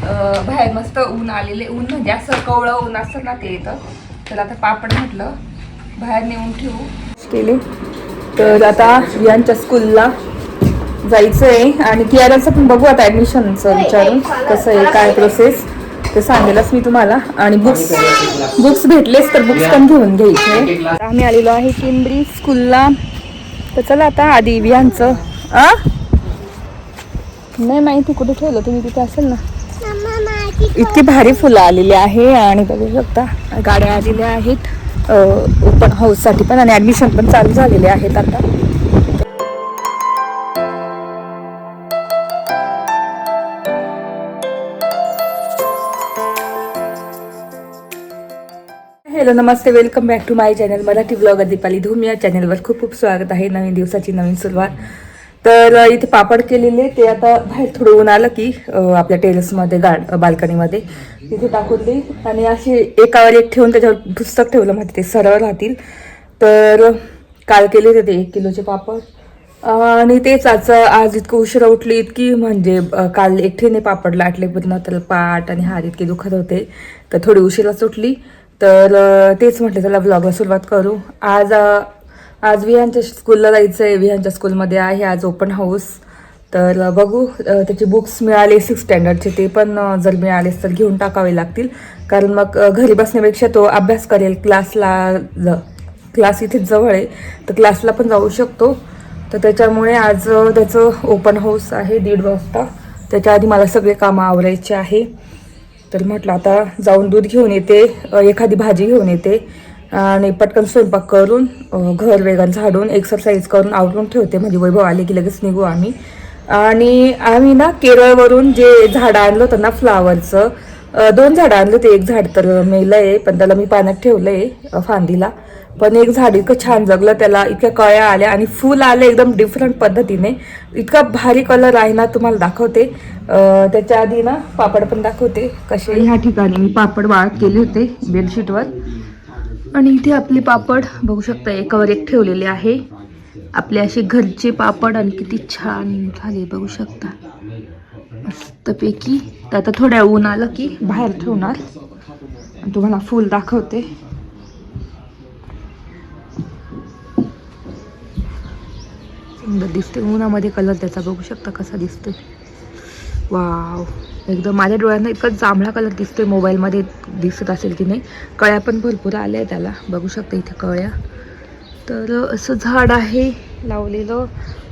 बाहेर मस्त ऊन आलेले, ऊन म्हणजे असं कवळं ऊन असतं ना ते येतं. तर आता पापड म्हटलं बाहेर नेऊन ठेवू केले. तर आता यांच्या स्कूलला जायचं आहे आणि कियाराचं पण बघू आता ॲडमिशनचं विचारून कसं आहे काय प्रोसेस ते सांगेलच मी तुम्हाला. आणि बुक्स भेटलेच तर बुक्स पण घेऊन घ्यायचे. आम्ही आलेलो आहे केंद्री स्कूलला. तर चला आता आधी विहांचं नाही माहिती कुठे ठेवलं तुम्ही, तिथे असेल ना. इतकी भारी फुलं आलेली आहे आणि बघू शकता गाड्या आलेल्या आहेत ओपन हाऊससाठी पण आणि ॲडमिशन पण चालू झालेले आहेत आता. हॅलो नमस्ते, welcome back to my channel Marathi blogger Deepali Dhoom. या चॅनलवर खूप खूप स्वागत आहे. नवीन दिवसाची नवीन सुरुवात. तर इथे पापड केलेले ते आता बाहेर थोडं ऊन आलं की आपल्या टेरेसमध्ये बाल्कनीमध्ये तिथे टाकून दे आणि असे एकावर एक ठेवून त्याच्यावर पुस्तक ठेवलं म्हणजे ते सरळ राहतील. तर काल केले होते ते 1 किलोचे पापड आणि तेच आज इतकं उशिरा उठली इतकी म्हणजे काल एकटीने पापड लाटले पूर्ण तर पाठ आणि हात इतके दुखत होते तर थोडी उशिराच उठली. तर तेच म्हटलं चला व्लॉगला सुरुवात करू. आज विहानच्या स्कूलला जायचं आहे. विहानच्या स्कूलमध्ये आहे आज ओपन हाऊस. तर बघू त्याचे बुक्स मिळाले 6th स्टँडर्डचे ते पण जर मिळालेच तर घेऊन टाकावे लागतील. कारण मग घरी बसण्यापेक्षा तो अभ्यास करेल. क्लास इथेच जवळ आहे तर क्लासला पण जाऊ शकतो. तर त्याच्यामुळे आज त्याचं ओपन हाऊस आहे 1:30 वाजता. त्याच्या आधी मला सगळे कामं आवरायचे आहे. तर म्हटलं आता जाऊन दूध घेऊन येते, एखादी भाजी घेऊन येते आणि पटकन स्वयंपाक करून घर वेगळं झाडून एक्सरसाइज करून आवरून ठेवते म्हणजे वैभव आले की लगेच निघू आम्ही. आणि आम्ही ना केरळवरून जे झाडं आणलं होतं ना फ्लावरचं 2 झाडं आणलं होते. एक झाड तर मेलं आहे पण त्याला मी पाण्यात ठेवलं आहे फांदीला. पण एक झाड इतकं छान जगलं, त्याला इतक्या कळ्या आल्या आणि फूल आले एकदम डिफरंट पद्धतीने. इतका भारी कलर आहे ना, तुम्हाला दाखवते. त्याच्या आधी ना पापड पण दाखवते कसे. ह्या ठिकाणी मी पापड वाळत केले होते बेडशीटवर आणि इथे आपले पापड बघू शकता एकावर एक ठेवलेले आहे. आपले असे घरचे पापड आणि किती छान झाले बघू शकता मस्तपैकी. तर आता थोड्या ऊन आलं की बाहेर ठेवणार आणि तुम्हाला फूल दाखवते. सुंदर दिसते उन्हामध्ये कलर त्याचा बघू शकता कसा दिसतोय. वाव, एकदम माझ्या डोळ्यांना इतका जांभळा कलर दिसतोय. मोबाईलमध्ये दिसत असेल की नाही. कळ्या पण भरपूर आल्या आहे त्याला बघू शकता इथे कळ्या. तर असं झाड आहे लावलेलं.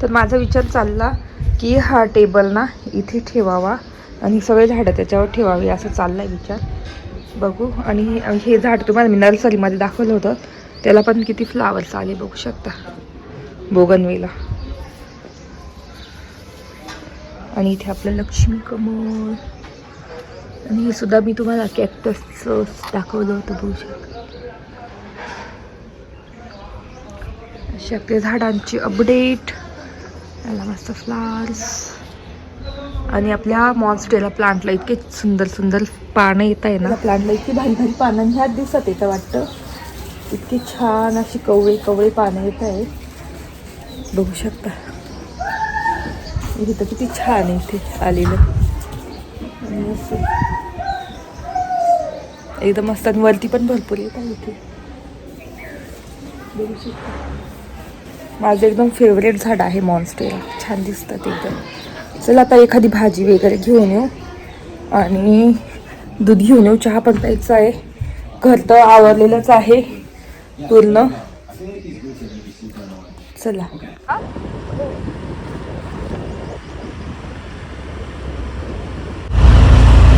तर माझा विचार चालला की हा टेबल ना इथे ठेवावा आणि सगळे झाडं त्याच्यावर ठेवावी असं चाललाय विचार. बघू. आणि हे झाड तुम्हाला मी नर्सरीमध्ये दाखवलं होतं त्याला पण किती फ्लावर्स आले बघू शकता बोगनवेला. आणि इथे आपलं लक्ष्मी कमळ आणि हे सुद्धा मी तुम्हाला कॅक्टसचं दाखवलं होतं बघू शकता. अशा आपल्या झाडांची अपडेट. याला मस्त फ्लावर्स आणि आपल्या मॉन्स्टेरा प्लांटला इतके सुंदर सुंदर पानं येत आहे ना. प्लांटला इतकी भारी भारी पानं ह्याच दिवसात येतं वाटतं. इतकी छान अशी कवळे कवळे पानं येत आहे बघू शकता. इथे तर किती छान आहे इथे आलेलं एकदम मस्त. वरती पण भरपूर येत आहे इथे बघू शकता. माझं एकदम फेवरेट झाड आहे मॉन्स्टेरा, छान दिसतात एकदम. चला आता एखादी भाजी वगैरे घेऊन येऊ आणि दूध घेऊन येऊ. चहा पण प्यायचा आहे. घर तर आवरलेलंच आहे पूर्ण. चला.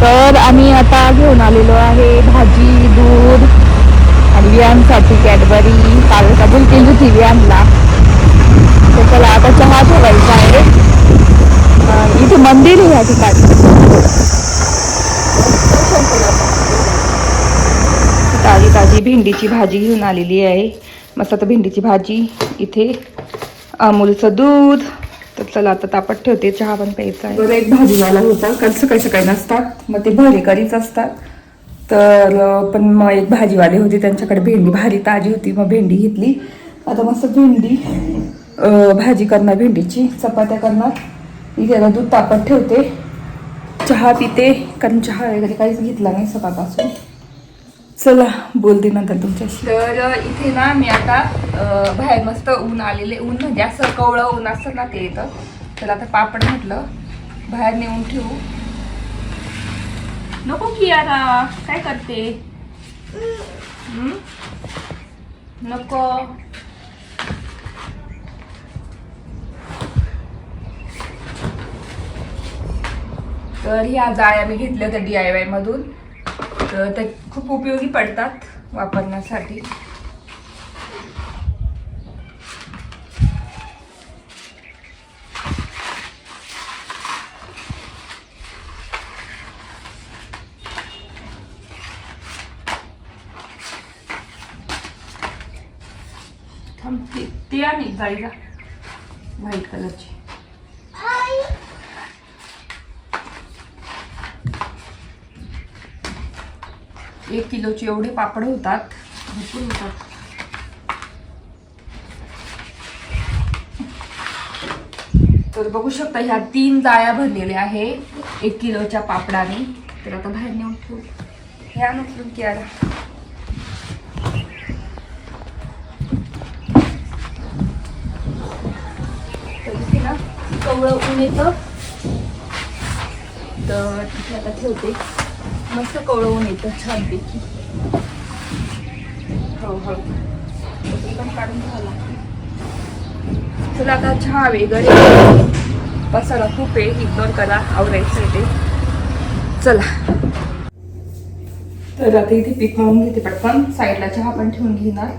तर आम्ही आता घेऊन आलेलो आहे भाजी दूध आणि वियांसाठी कॅडबरी. काल कबूल केली होती वियांना. तर चला आता चहा ठेवायचा आहे. इथे मंदिर आहे या ठिकाणी. ताजी ताजी भेंडीची भाजी घेऊन आलेली आहे. मस्त आता भेंडीची भाजी इथे अमूलचं दूध. तर चला आता तापत ठेवते. चहा पण प्यायचा आहे. बरं एक भाजीवाला होता काल सकाळी सकाळी नसतात मग ते भारीकरीच असतात. तर पण मग एक भाजीवाले होते त्यांच्याकडे भेंडी भारी ताजी होती मग भेंडी घेतली. आता मस्त भेंडी भाजी करणार, भेंडीची चपात्या करणार. इथे आता दूध तापत ठेवते चहा पिते, कारण चहा वगैरे काहीच घेतला नाही सकाळपासून. चला बोलते नंतर तुमच्याशी. तर इथे ना मी आता बाहेर मस्त ऊन आलेले, ऊन म्हणजे असं कवळं ऊन असतं ना ते येतं. तर आता पापड म्हटलं बाहेर नेऊन ठेवू. नको की आता काय करते, नको. तर ह्या जाळ्या मी घेतल्या होत्या DIY मधून. तर ते खूप उपयोगी पडतात वापरण्यासाठी. ती आणि जाळीला व्हाईट कलरची. 1 किलोचे एवढे पापड होतात, भरपूर होतात. तर बघू शकता ह्या 3 जाळ्या भरलेल्या आहे 1 किलोच्या पापडाने. तर आता बाहेर नेऊन ठेवू. हे आणून की आला. तर इथे ना कवळं ऊन येतं, तर तिथे आता ठेवते. मस्त कवळवून येतं छानपैकी. हो पण काढून झाला. चला आता चहा वगैरे पसारा खूप आहे, इग्नोर करा, आवरायचं आहे ते. चला तर आता इथे पीठ मळून घेते पटकन. साईडला चहा पण ठेवून घेणार.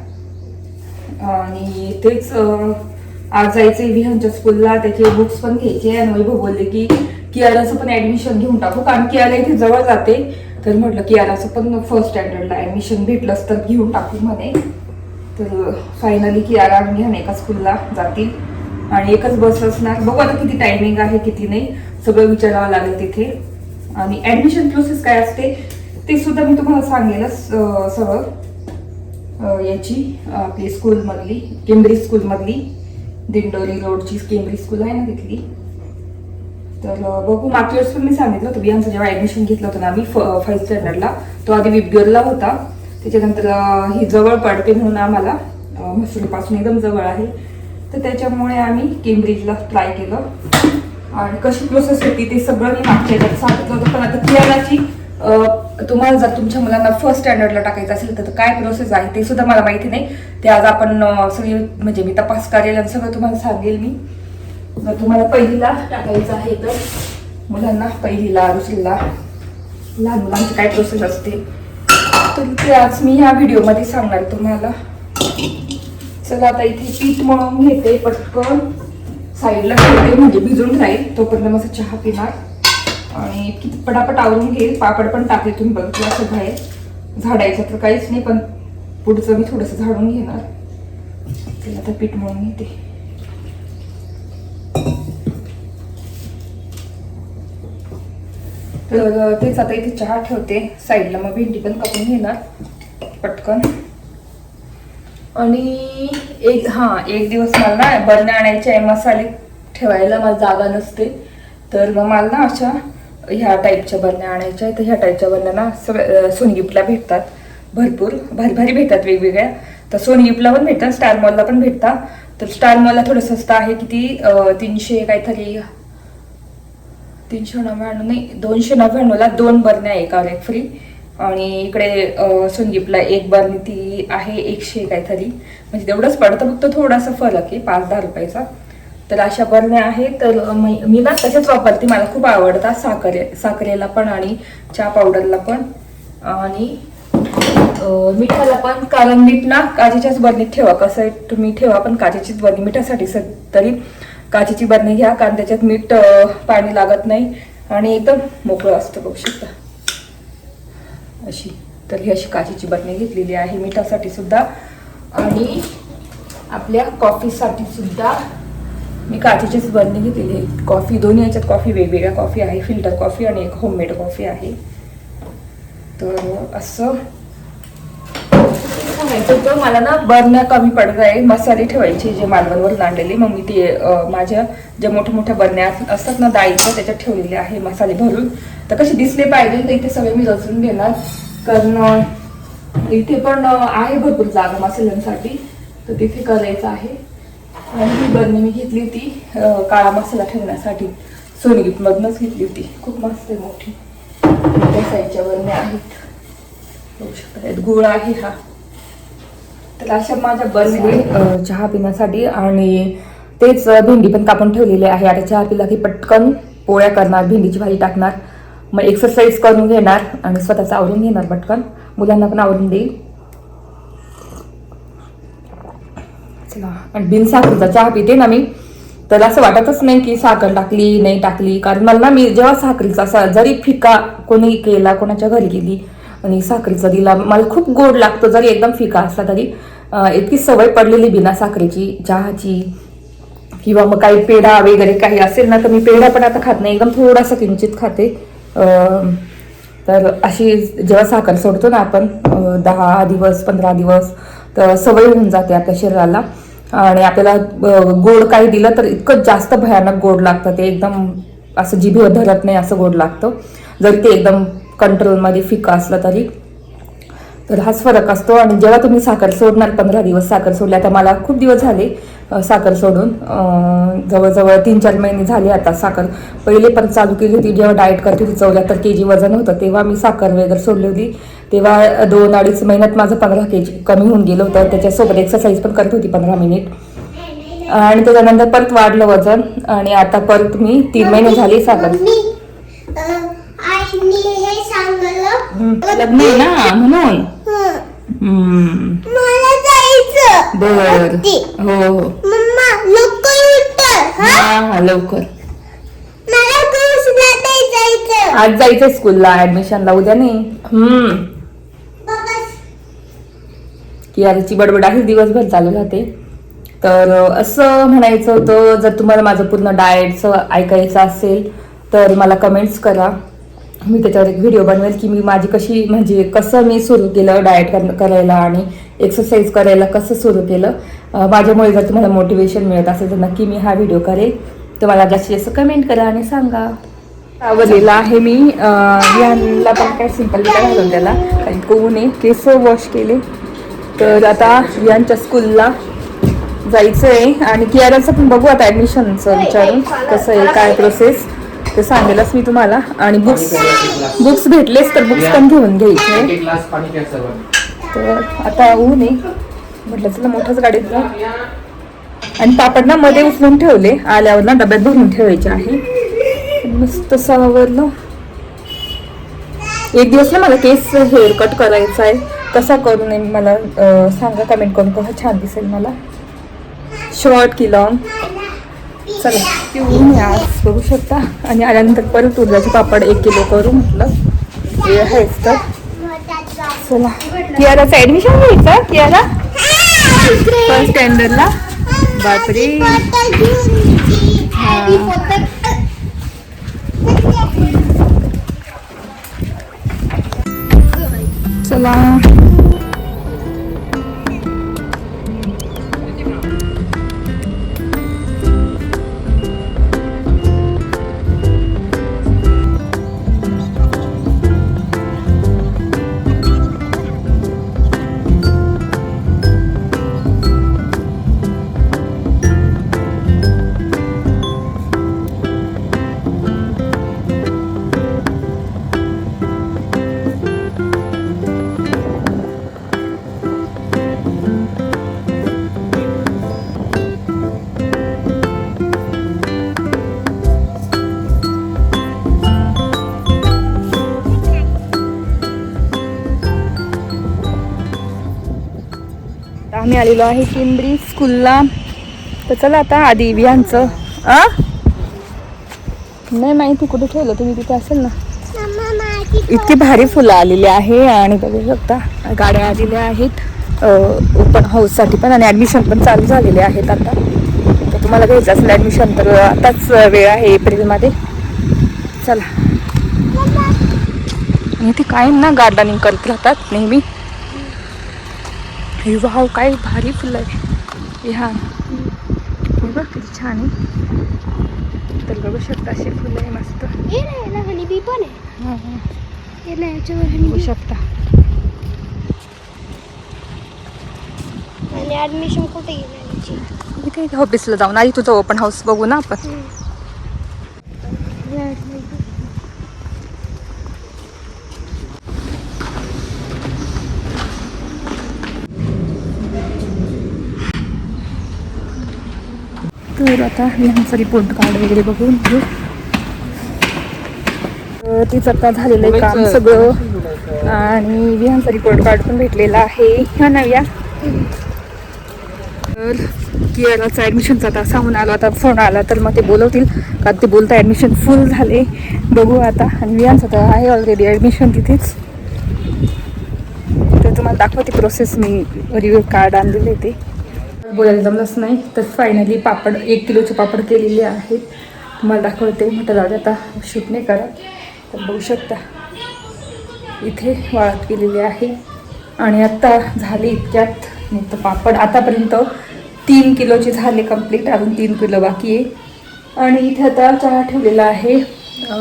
आणि तेच आज जायचंय विहानच्या स्कूलला, त्याचे बुक्स पण घ्यायचे. आणि वैभव बोलले की कियाराचं पण ऍडमिशन घेऊन टाकू, कारण कियारा इथे जवळ जाते. तर म्हटलं कियाराचं पण फर्स्ट स्टँडर्डला ऍडमिशन भेटलंच तर घेऊन टाकू म्हणे. तर फायनली कियारा आणि विहान एका स्कूलला जातील आणि एकच बस असणार. बघू आता किती टायमिंग आहे किती नाही, सगळं विचारावं लागेल तिथे. आणि ऍडमिशन प्रोसेस काय असते ते सुद्धा मी तुम्हाला सांगेलच सगळं. याची आपली स्कूलमधली, केम्ब्रिज स्कूलमधली, दिंडोरी रोडची केम्ब्रिज स्कूल आहे ना तिथली. तर बघू, मागच्या वेळेस पण मी सांगितलं होतं विहानचं जेव्हा ऍडमिशन घेतलं होतं ना आम्ही 5th स्टँडर्डला, तो आधी विबग्योरला होता. त्याच्यानंतर ही जवळ पडते म्हणून आम्हाला, म्हसरूपासून एकदम जवळ आहे, तर त्याच्यामुळे आम्ही केम्ब्रिजला ट्राय केलं. आणि कशी प्रोसेस होती ते सगळं मी मागच्या वेळेस सांगितलं होतं. पण आता कियाराची तुम्हाला जर तुमच्या मुलांना 1st स्टँडर्डला टाकायचं असेल तर काय प्रोसेस आहे ते सुद्धा मला माहिती नाही. ते आज आपण सगळी म्हणजे मी तपास करेल आणि सगळं तुम्हाला सांगेल मी. जर तुम्हाला पहिलीला टाकायचं आहे तर मुलांना पहिलीला, दुसरीला, लहान मुलांची काय प्रोसेस असते तर ते आज मी ह्या व्हिडिओमध्ये सांगणार तुम्हाला. चला आता इथे पीठ मळून घेते पटकन, साईडला ठेवते म्हणजे भिजून राहील. तोपर्यंत मस्त चहा पिणार आणि किती पटापट आवरून घेईल. पापड पण टाकले तुम्ही बघितलं असं बाहेर. झाडायचं तर काहीच नाही, पण पुढचं मी थोडंसं झाडून घेणार. चला आता पीठ मळून घेते. तर तेच आता इथे चहा ठेवते साईडला, मग भेंडी पण कापून घेणार पटकन. आणि एक दिवस मला ना बरण्या आणायचे आहे, मसाले ठेवायला मला जागा नसते. तर मग मला ना अशा ह्या टाईपच्या बरण्या आणायच्या आहेत. तर ह्या टाईपच्या बरण्या ना सोनगिफ्टला भेटतात, भरपूर भारी भारी भेटतात वेगवेगळ्या. तर सोनगिफ्टला पण भेटतात, स्टार मॉलला पण भेटतात. तर स्टार मॉलला थोडं स्वस्त आहे, किती 300 काहीतरी, 399 नाही 299ला 2 बरण्या एकावर एक फ्री. आणि इकडे सोनगिफ्टला 1 बरणी ती आहे 100 काहीतरी, म्हणजे तेवढंच पडतं, फक्त थोडासा फरक आहे 5-10 रुपयाचा. तर अशा बरण्या आहेत. तर मी ना तसेच वापरते, मला खूप आवडतात. साखरेला पण आणि चहा पावडरला पण आणि मिठाला पण. कारण मीठ ना काचेच्याच बरणीत ठेवा, कसं आहे तुम्ही ठेवा पण काचेचीच बरणी मिठासाठी तरी काचेची बरणी घ्या, कारण त्याच्यात मीठ पाणी लागत नाही आणि एकदम मोकळं असतं. बघू शकता अशी. तर ही अशी काचेची बरणी घेतलेली आहे मिठासाठी सुद्धा आणि आपल्या कॉफीसाठी सुद्धा मी काचेचीच बरणी घेतलेली आहे. कॉफी दोन्ही याच्यात कॉफी वेगवेगळ्या कॉफी आहे, फिल्टर कॉफी आणि एक होममेड कॉफी आहे. तर असं सांगायचं होतं मला ना बरण्या कमी पडत आहे मसाले ठेवायचे जे मालवणवरून आणलेले मग मी ते माझ्या ज्या मोठ्या मोठ्या बरण्या असतात ना डाळीच्या त्याच्यात ठेवलेले आहे मसाले भरून तर कसे दिसले पाहिजे तर इथे सगळे मी रचून घेणार कारण इथे पण आहे भरपूर जागा मसाल्यांसाठी तर तिथे करायचं आहे आणि ही बरणी मी घेतली होती काळा मसाला ठेवण्यासाठी सोनगिट मधनच घेतली होती खूप मस्त आहे मोठी मोठ्या साईजच्या बरण्या आहेत बघू शकता गुळ आहे हा तर अशा माझ्या बरणी चहा पिण्यासाठी आणि तेच भेंडी पण कापून ठेवलेली आहे आता चहा पिला की पटकन पोळ्या करणार भेंडीची भाजी टाकणार मग एक्सरसाइज करून घेणार आणि स्वतःच आवरून घेणार पटकन मुलांना पण आवरून देईल चला आणि बिन साखरेचा चहा पिते ना मी तर असं वाटतच नाही की साखर टाकली नाही टाकली कारण मला ना मी जेव्हा साखरेचा असा जरी फिका कोणी केला कोणाच्या घरी गेली आणि साखरेचा दिला मला खूप गोड लागतो जरी एकदम फिका असला तरी इतकी सवय पडलेली बिना साखरेची चहाची किंवा मग काही पेढा वगैरे काही असेल ना तर मी पेढा पण आता खात नाही एकदम थोडासा किंचित खाते तर अशी जेव्हा साखर सोडतो ना आपण 10 दिवस 15 दिवस तर सवय होऊन जाते आपल्या शरीराला आणि आपल्याला गोड काही दिलं तर इतकं जास्त भयानक गोड लागतं ते एकदम असं जिभेवर धरत नाही असं गोड लागतं जर ते एकदम कंट्रोलमध्ये फिका असलं तरी तर हाच फरक असतो आणि जेव्हा तुम्ही साखर सोडणार 15 दिवस साखर सोडल्या आता मला खूप दिवस झाले साखर सोडून जवळजवळ 3-4 महिने झाले आता साखर पहिले पण चालू केली होती जेव्हा डाएट करते होती 74 kg वजन होतं तेव्हा मी साखर वगैरे सोडली होती तेव्हा 2-2.5 महिन्यात माझं 15 kg कमी होऊन गेलं होतं त्याच्यासोबत एक्सरसाइज पण करत होती 15 मिनिट आणि त्याच्यानंतर परत वाढलं वजन आणि आता परत मी 3 महिने झाले साखर लग्न आहे ना म्हणून मला जायचं बर हो मम्मा लवकर उठ हा लवकर मला क्लासला जायचं आज जायचंय स्कूलला ऍडमिशनला उद्या नाही बाबा की आजची बडबड आहे दिवसभर चालू राहते तर असं म्हणायचं होतं जर तुम्हाला माझं पूर्ण डाएटचं ऐकायचं असेल तर मला कमेंट्स करा मी त्याच्यावर एक व्हिडिओ बनवेल की मी माझी कशी म्हणजे कसं मी सुरू केलं डाएट करायला आणि एक्सरसाइज करायला कसं सुरू केलं माझ्यामुळे जर तुम्हाला मोटिवेशन मिळत असेल तर नक्की मी हा व्हिडिओ करेल तर मला जास्तीत जास्त कमेंट करा आणि सांगा आवडलेला आहे मी यांना पण काय सिंपल विटा घालून त्याला काही कोण आहे केस वॉश केले तर आता यांच्या स्कूलला जायचं आहे आणि कियाराचं पण बघू आता ॲडमिशनचं विचारून कसं आहे काय प्रोसेस ते सांगेलच मी तुम्हाला आणि बुक्स भेटलेच तर बुक्स पण घेऊन घ्यायचे तर आता ऊन आहे म्हटलं चला मोठ्याच गाडीत जा आणि पापड ना मध्ये उचलून ठेवले आल्यावर ना डब्यात भरून ठेवायचे आहे मस्त सावरलं एक दिवस ना मला केस हेअर कट करायचा आहे कसा करू नये मला सांगा कमेंट करून कसा छान दिसेल मला शॉर्ट की लॉंग चला ऊन आहे आज बघू शकता आणि आल्यानंतर परत उडदाचे पापड 1 किलो करू म्हटलं हे आहेच तर चला कियाराचं ऍडमिशन घ्यायचं कियारा फर्स्ट स्टँडर्डला बापरे चला आम्ही आलेलो आहे केंब्रिज स्कूलला तर चला आता आधी विहांचं नाही माहिती कुठे ठेवलं तुम्ही तिथे असेल ना इतकी भारी फुलं आलेली आहे आणि बघू शकता गाड्या आलेल्या आहेत ओपन हाऊससाठी पण आणि ॲडमिशन पण चालू झालेले आहेत आता तर तुम्हाला घ्यायचं असेल ॲडमिशन तर आताच वेळ आहे एप्रिलमध्ये चला आणि इथे कायम ना गार्डनिंग करत राहतात नेहमी हे वाव, काय भारी फुलं आहे. विहान हे बघ किती छान आहे. तर बघू शकता अशी फुलं आहे मस्त. हे ना हनी बी पण आहे. हे ना याच्यावर बघू शकता. आणि ऍडमिशन कुठे घेण्याची? इथे ऑफिसला जाऊन आधी तुझं ओपन हाऊस बघू ना आपण. तर आता विहानचा रिपोर्ट कार्ड वगैरे बघून घेऊ. तिचं आता झालेलं आहे काम सगळं आणि विहानचा रिपोर्ट कार्ड पण भेटलेला आहे. ह्या नव्या तर कियाराचं ॲडमिशनचा आता सांगून आलो. आता फोन आला तर मग ते बोलवतील का ते बोलता ॲडमिशन फुल झाले. बघू आता. आणि विहानचं तर आहे ऑलरेडी ॲडमिशन तिथेच. तर तुम्हाला दाखवते प्रोसेस. मी रिव्ह्यू कार्ड आणलेले ते बोलायला जमलंच नाही. तर फायनली पापड 1 किलोचे पापड केलेले आहेत. तुम्हाला दाखवते. म्हटलं जाऊ दे आता शूट नाही करा. तर बघू शकता इथे वाळत केलेले आहे. आणि आत्ता झाले इतक्यात नाही तर पापड आतापर्यंत 3 किलोचे झाले कंप्लीट. अजून 3 किलो बाकी आहे. आणि इथे आता चहा ठेवलेला आहे.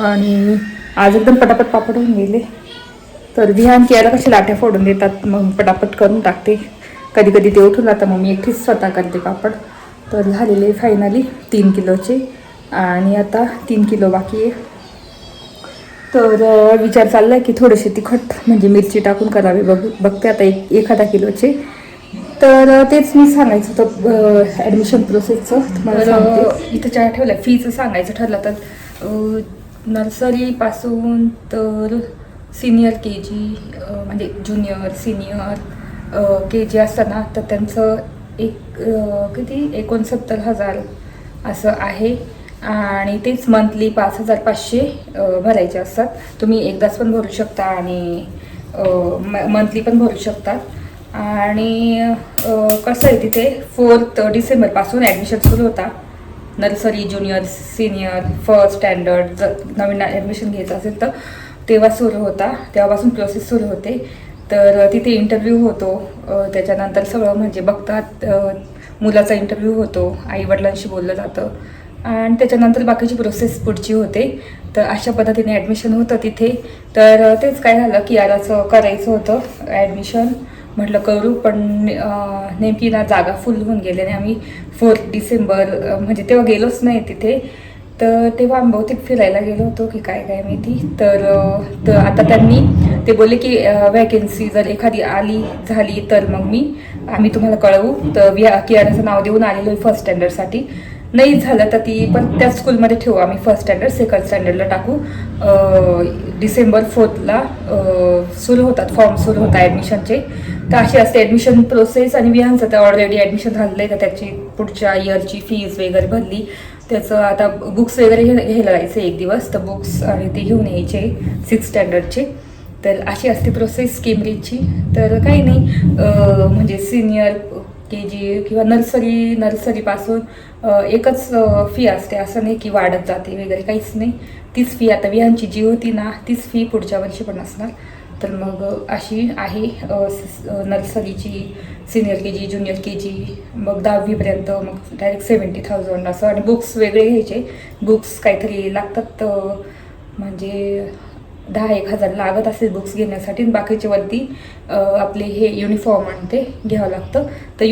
आणि आज एकदम पटापट पापड होऊन गेले. तर विहान कियाला कसे लाट्या फोडून देतात मग पटापट करून टाकते. कधी कधी ते उठून जातं मग मी एकटीच स्वतः करते पापड. तर झालेले फायनली 3 किलोचे. आणि आता 3 किलो बाकी आहे. तर विचार चालला आहे की थोडेसे तिखट म्हणजे मिरची टाकून करावे. बघते आता एखादा किलोचे. तर तेच मी सांगायचं होतं ॲडमिशन प्रोसेसचं तुम्हाला सांगते. इथं चहा ठेवलं. फीचं सांगायचं ठरलं तर नर्सरीपासून तर सिनियर KG म्हणजे ज्युनियर सिनियर KG असताना तर त्यांचं किती 69,000 असं आहे. आणि तेच मंथली 5,500 भरायचे असतात. तुम्ही एकदाच पण भरू शकता आणि मंथली पण भरू शकता. आणि कसं आहे तिथे 4 डिसेंबरपासून ॲडमिशन सुरू होता. Nursery junior senior first standard जर नवीन ॲडमिशन घ्यायचं असेल तर तेव्हा सुरू होता. तेव्हापासून प्रोसेस सुरू होते. तर तिथे इंटरव्ह्यू होतो. त्याच्यानंतर सगळं म्हणजे बघतात. मुलाचा इंटरव्ह्यू होतो. आईवडिलांशी बोललं जातं. आणि त्याच्यानंतर बाकीची प्रोसेस पुढची होते. तर अशा पद्धतीने ॲडमिशन होतं तिथे. तर तेच काय झालं की याराचं करायचं होतं ॲडमिशन. म्हटलं करू पण नेमकी ना जागा फुल होऊन गेल्याने आम्ही 4 डिसेंबर म्हणजे तेव्हा गेलोच नाही तिथे. तर तेव्हा आम्ही बहुतेक फिरायला गेलो होतो की काय माहिती. तर आता त्यांनी ते बोलले की वॅकेन्सी जर एखादी झाली तर मग आम्ही तुम्हाला कळवू. तर कियाराचं नाव देऊन आलेलो आहे फर्स्ट स्टँडर्डसाठी. नाही झालं तर ती पण त्याच स्कूलमध्ये ठेवू आम्ही. फर्स्ट स्टँडर्ड सेकंड स्टँडर्डला टाकू. डिसेंबर 4ला सुरू होतात फॉर्म सुरू होतात ॲडमिशनचे. तर अशी असते ॲडमिशन प्रोसेस. आणि विहानचं तर ऑलरेडी ॲडमिशन झालेलं आहे. तर त्याची पुढच्या इयरची फीज वगैरे भरली. त्याचं आता बुक्स वगैरे घ्यायला जायचं 1 दिवस. तर बुक्स आणि ते घेऊन यायचे 6 स्टँडर्डचे. तर अशी असते प्रोसेस केम्ब्रिजची. तर काही नाही म्हणजे सिनियर KG किंवा नर्सरीपासून एकच फी असते. असं नाही की वाढत जाते वगैरे काहीच नाही. तीच फी आता विहानची जी होती ना तीच फी पुढच्या वर्षी पण असणार. तर मग अशी आहे नर्सरीची सिनियर KG ज्युनियर KG मग 10वीपर्यंत मग डायरेक्ट 70,000 असं. आणि बुक्स वेगळे घ्यायचे. बुक्स काहीतरी लागतात म्हणजे 10,000-1,000 लागत असेल बुक्स घेण्यासाठी. बाकीचे वरती आपले हे युनिफॉर्म आणि ते घ्यावं लागतं. तर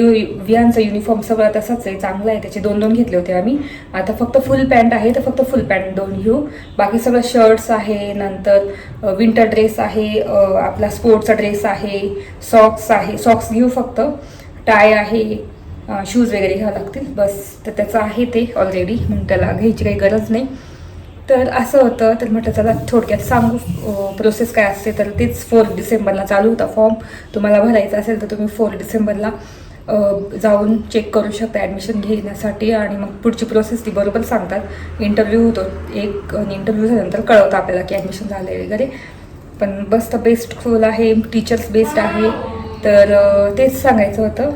विहानचं युनिफॉर्म सगळं तसंच आहे. चांगलं आहे. त्याचे 2 घेतले होते आम्ही. आता फक्त फुल पॅन्ट आहे तर फक्त फुल पॅन्ट 2 घेऊ. बाकी सगळं शर्ट्स आहे. नंतर विंटर ड्रेस आहे. आपला स्पोर्ट्सचा ड्रेस आहे. सॉक्स आहे. सॉक्स घेऊ फक्त. टाय आहे. शूज वगैरे घ्यावं लागतील बस. तर त्याचं आहे ते ऑलरेडी म्हणून त्याला घ्यायची काही गरज नाही. तर असं होतं. तर म्हटलं चला थोडक्यात सांगू प्रोसेस काय असते. तर तेच 4 डिसेंबरला चालू होता फॉर्म. तुम्हाला भरायचा असेल तर तुम्ही 4 डिसेंबरला जाऊन चेक करू शकता ॲडमिशन घेण्यासाठी. आणि मग पुढची प्रोसेस ती बरोबर सांगतात. इंटरव्ह्यू होतो एक. आणि इंटरव्ह्यू झाल्यानंतर कळवतं आपल्याला की ॲडमिशन झालं आहे वगैरे. पण बस तर बेस्ट स्कूल आहे. टीचर्स बेस्ट आहे. तर तेच सांगायचं होतं.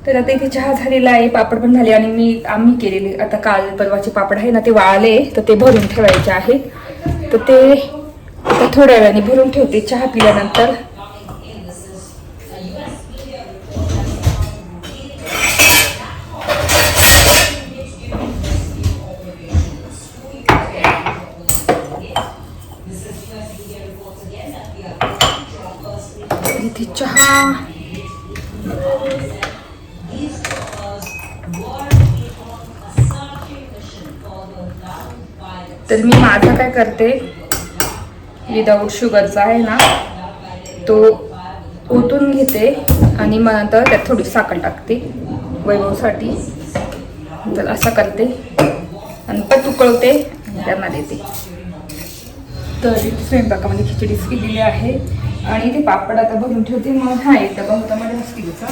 तर आता इथे चहा झालेला आहे. पापड पण झाले. आणि आम्ही केलेले आता काल परवाचे पापड आहे ना ते वाळले. तर ते भरून ठेवायचे आहेत. तर ते आता थोड्या वेळाने भरून ठेवते चहा पिल्यानंतर. इथे चहा. तर मी माझा काय करते, विदाऊट शुगरचा आहे ना, तो ओतून घेते आणि मग नंतर त्यात थोडी साखर टाकते वैभवसाठी. तर असं करते आणि पण उकळवते आणि त्यांना देते. तर स्वयंपाकामध्ये खिचडीच केलेली आहे आणि ते पापड आता भरून ठेवते. मग हा एक डबा होता माझ्या हॉस्टेलचा,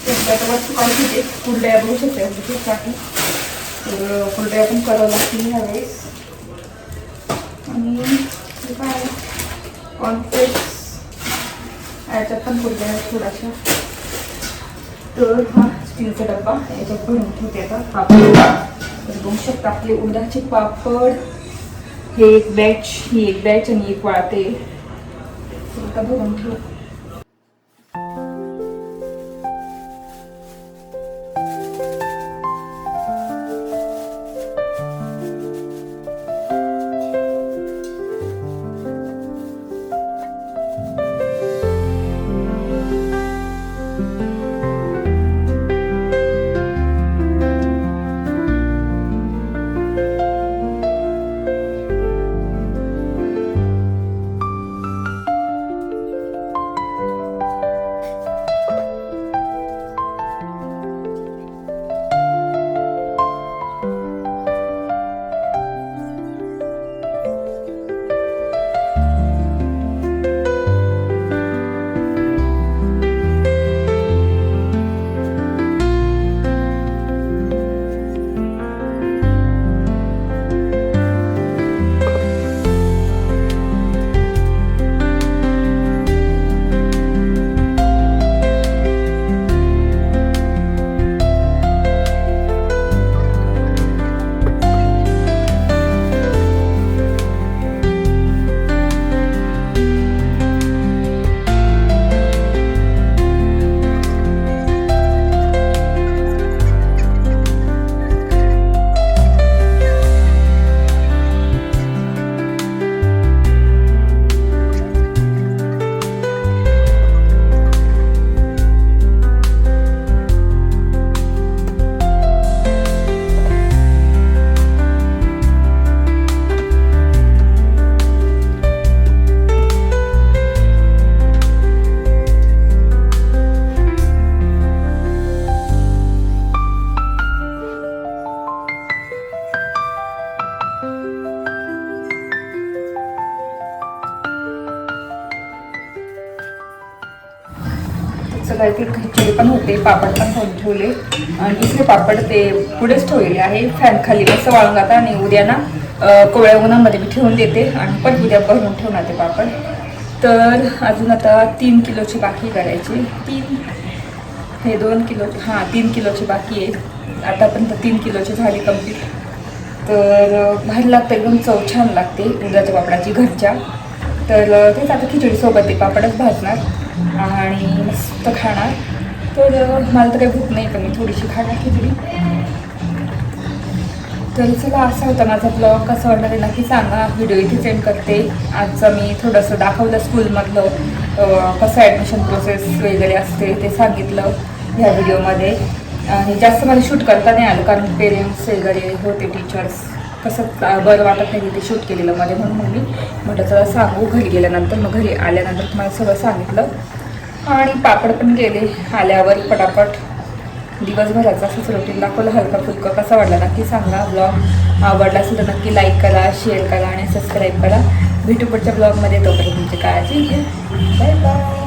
त्याच्यात वस्तू काढून ठेवते. कुरड्या बघू शकते, तर कुरड्या पण करावं लागतील ह्यावेळेस. आणि काय कॉन्फ्लेक्स याच्यात पण कुरड्या थोड्याशा. तर हा स्टीलचा डब्बा याच्यात भरून ठेवते आता पापड. तर बघू शकता आपले उडदाचे पापड. हे एक बॅच, ही एक बॅच आणि एक वाळते. आता भरून ठेवू. सगळे ते खिचडी पण होते, पापड पण करून ठेवले आणि दुसरे पापड ते पुढेच ठेवलेले आहे फॅन खाली. मस्त वाळून जातात आणि उद्या ना कोवळ्या उन्हामध्ये मी ठेवून देते आणि पण उद्या भरून ठेवणार ते पापड. तर अजून आता 3 किलोची बाकी करायची. 2 किलोची, 3 किलोची बाकी आहे. आतापर्यंत 3 किलोची झाली कंप्लीट. तर भारी लागतं, एकदम चव छान लागते उद्याच्या पापडाची घरच्या. तर तेच आता खिचडीसोबत ते पापडच भाजणार आणि मस्त खाणार. तर मला तर काही भूक नाही, पण मी थोडीशी खाणार खिचडी. तर चला, असा होता माझा ब्लॉग. कसं वाटलं ते नक्की सांगा. व्हिडिओ इथे सेंड करते. आजचं मी थोडंसं दाखवलं स्कूलमधलं, कसं ॲडमिशन प्रोसेस वगैरे असते ते सांगितलं ह्या व्हिडिओमध्ये. आणि जास्त मला शूट करता नाही आलं, कारण पेरेंट्स वगैरे होते, टीचर्स. कसं बरं वाटत नाही तिथे शूट केलेलं मध्ये, म्हणून मग मी म्हटलं चला सांगू घरी गेल्यानंतर. मग घरी आल्यानंतर तुम्हाला सगळं सांगितलं. आणि पापड पण गेले आल्यावर पटापट. दिवसभराचं असंच रुटीन दाखवलं, हलका फुलका. कसा वाटला नक्की सांगा. ब्लॉग आवडला असेल तर नक्की लाईक करा, शेअर करा आणि सबस्क्राईब करा. भेटू पुढच्या ब्लॉगमध्ये. तोपर्यंत तुमची काळजी घ्या. Bye bye.